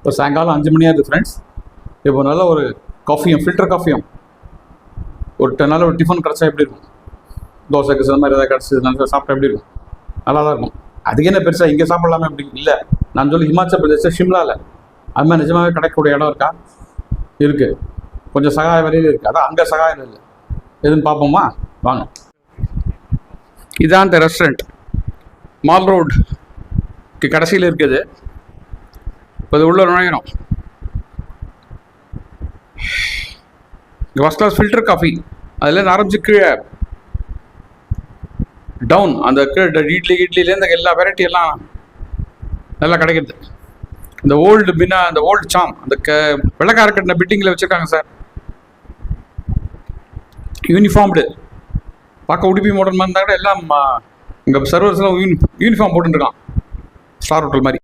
இப்போ சாயங்காலம் 5 மணி ஆகுது ஃப்ரெண்ட்ஸ். இப்போ நல்ல ஒரு காஃபியும் ஃபில்டர் காஃபியும் ஒரு 10 நாள் ஒரு டிஃபன் கிடச்சா எப்படி இருக்கும்? தோசைக்கு சில மாதிரி ஏதாவது கிடச்சி நல்லா சாப்பிட்டா எப்படி இருக்கும்? நல்லா தான் இருக்கும். அதுக்கு என்ன பெருசாக இங்கே சாப்பிடலாமே அப்படி இல்லை. நான் சொல்லி ஹிமாச்சல் பிரதேசம் ஷிம்லாவில் அது மாதிரி நிஜமாகவே கிடைக்கக்கூடிய இடம் இருக்கா? இருக்குது. கொஞ்சம் சகாய வரையில் இருக்குது. அதான் அங்கே சகாயம் இல்லை. எதுன்னு பார்ப்போமா? வாங்க. இதான் இந்த ரெஸ்டாரண்ட் மால் ரோடுக்கு கடைசியில் இருக்குது. இப்போ இது உள்ள நுழையணும். ஃபர்ஸ்ட் கிளாஸ் ஃபில்டர் காஃபி அதில் ஆரம்பிச்சு கீழே டவுன் அந்த இட்லிலேருந்து எல்லா வெரைட்டி எல்லாம் நல்லா கிடைக்கிது. இந்த அந்த ஓல்டு சாம் அந்த வெள்ளக்கார கட்டின பில்டிங்கில் வச்சுருக்காங்க சார். யூனிஃபார்ம்டு பார்க்க உடுப்பி மாடல் மாதிரி இருந்தால் கூட எல்லாம் இங்கே சர்வர்ஸ்லாம் யூனிஃபார்ம் போட்டுருக்கான். ஸ்டார் ஹோட்டல் மாதிரி.